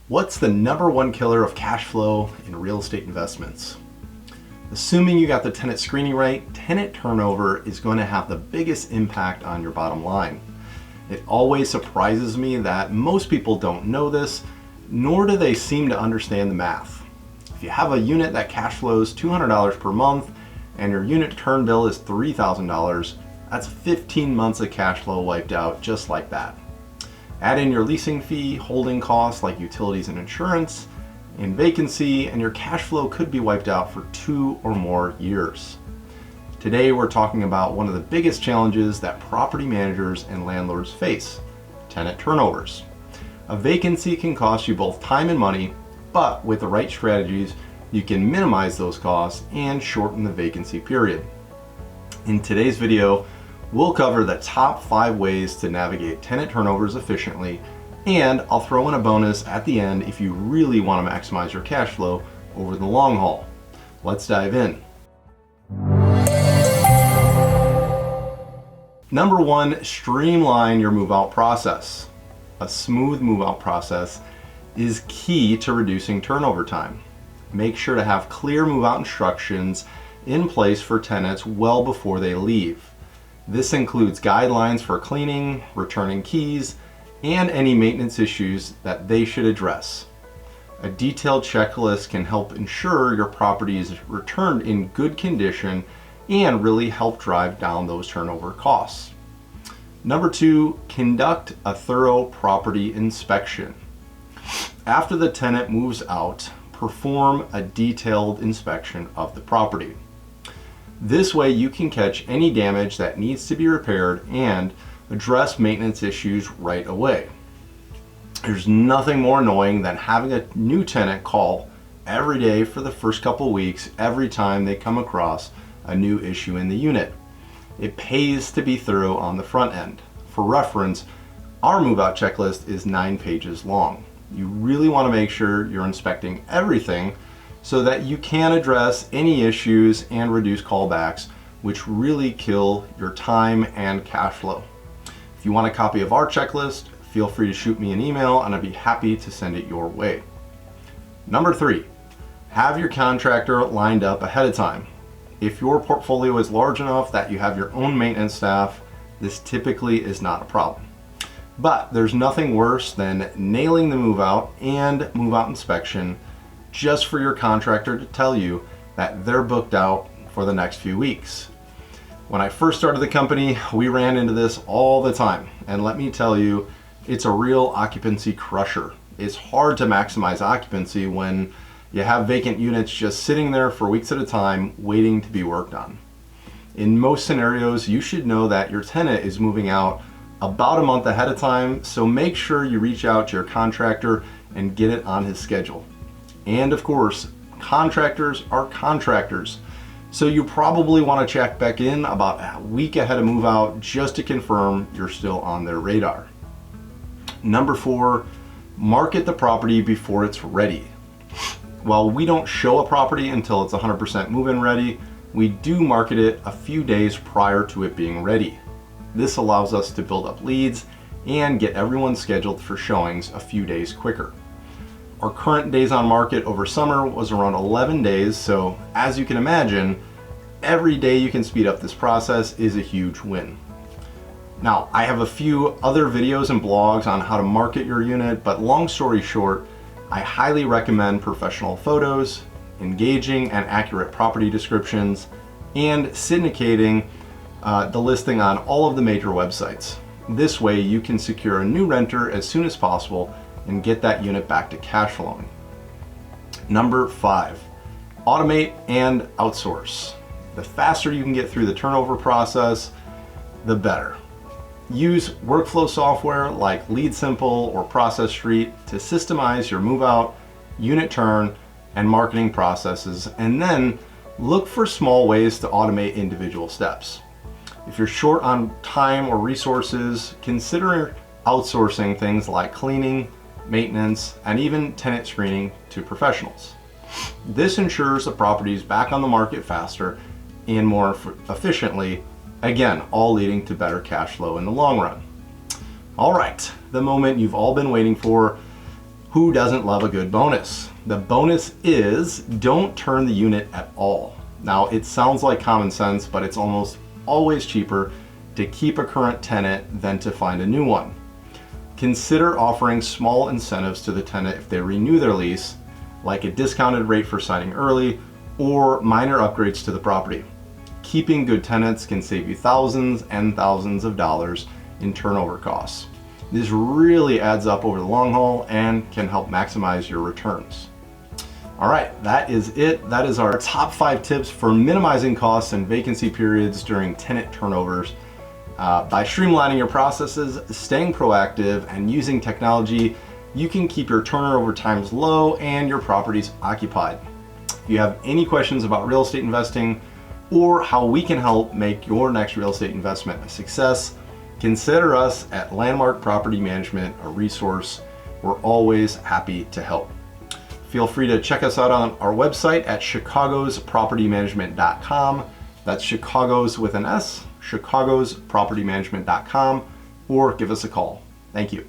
What's the number one killer of cash flow in real estate investments? Assuming you got the tenant screening right, tenant turnover is going to have the biggest impact on your bottom line. It always surprises me that most people don't know this, nor do they seem to understand the math. If you have a unit that cash flows $200 per month and your unit turn bill is $3,000, that's 15 months of cash flow wiped out just like that. Add in your leasing fee, holding costs like utilities and insurance, and vacancy, and your cash flow could be wiped out for 2 or more years. Today we're talking about one of the biggest challenges that property managers and landlords face: tenant turnovers. A vacancy can cost you both time and money, but with the right strategies, you can minimize those costs and shorten the vacancy period. In today's video, we'll cover the top 5 ways to navigate tenant turnovers efficiently, and I'll throw in a bonus at the end if you really want to maximize your cash flow over the long haul. Let's dive in. Number 1, streamline your move-out process. A smooth move-out process is key to reducing turnover time. Make sure to have clear move-out instructions in place for tenants well before they leave. This includes guidelines for cleaning, returning keys, and any maintenance issues that they should address. A detailed checklist can help ensure your property is returned in good condition and really help drive down those turnover costs. Number 2, conduct a thorough property inspection. After the tenant moves out, perform a detailed inspection of the property. This way you can catch any damage that needs to be repaired and address maintenance issues right away. There's nothing more annoying than having a new tenant call every day for the first couple weeks every time they come across a new issue in the unit. It pays to be thorough on the front end. For reference, our move-out checklist is 9 pages long. You really want to make sure you're inspecting everything so that you can address any issues and reduce callbacks, which really kill your time and cash flow. If you want a copy of our checklist, feel free to shoot me an email and I'd be happy to send it your way. Number 3, have your contractor lined up ahead of time. If your portfolio is large enough that you have your own maintenance staff, this typically is not a problem. But there's nothing worse than nailing the move-out and move-out inspection just for your contractor to tell you that they're booked out for the next few weeks. When I first started the company, we ran into this all the time, and let me tell you, it's a real occupancy crusher. It's hard to maximize occupancy when you have vacant units just sitting there for weeks at a time waiting to be worked on. In most scenarios, you should know that your tenant is moving out about a month ahead of time, so make sure you reach out to your contractor and get it on his schedule. And of course, contractors are contractors, so you probably want to check back in about a week ahead of move out just to confirm you're still on their radar. Number 4, market the property before it's ready. While we don't show a property until it's 100% move-in ready, we do market it a few days prior to it being ready. This allows us to build up leads and get everyone scheduled for showings a few days quicker. Our current days on market over summer was around 11 days, so as you can imagine, every day you can speed up this process is a huge win. Now, I have a few other videos and blogs on how to market your unit, but long story short, I highly recommend professional photos, engaging and accurate property descriptions, and syndicating the listing on all of the major websites. This way you can secure a new renter as soon as possible and get that unit back to cash flowing. Number 5, automate and outsource. The faster you can get through the turnover process, the better. Use workflow software like Lead Simple or Process Street to systemize your move out, unit turn, and marketing processes, and then look for small ways to automate individual steps. If you're short on time or resources, consider outsourcing things like cleaning, maintenance, and even tenant screening to professionals. This ensures the property is back on the market faster and more efficiently, again, all leading to better cash flow in the long run. All right, the moment you've all been waiting for. Who doesn't love a good bonus? The bonus is don't turn the unit at all. Now, it sounds like common sense, but it's almost always cheaper to keep a current tenant than to find a new one. Consider offering small incentives to the tenant if they renew their lease, like a discounted rate for signing early or minor upgrades to the property. Keeping good tenants can save you thousands and thousands of dollars in turnover costs. This really adds up over the long haul and can help maximize your returns. All right, that is it. That is our top 5 tips for minimizing costs and vacancy periods during tenant turnovers. By streamlining your processes, staying proactive, and using technology, you can keep your turnover times low and your properties occupied. If you have any questions about real estate investing or how we can help make your next real estate investment a success, consider us at Landmark Property Management a resource. We're always happy to help. Feel free to check us out on our website at chicagospropertymanagement.com. That's Chicago's with an S, chicagospropertymanagement.com, or give us a call. Thank you.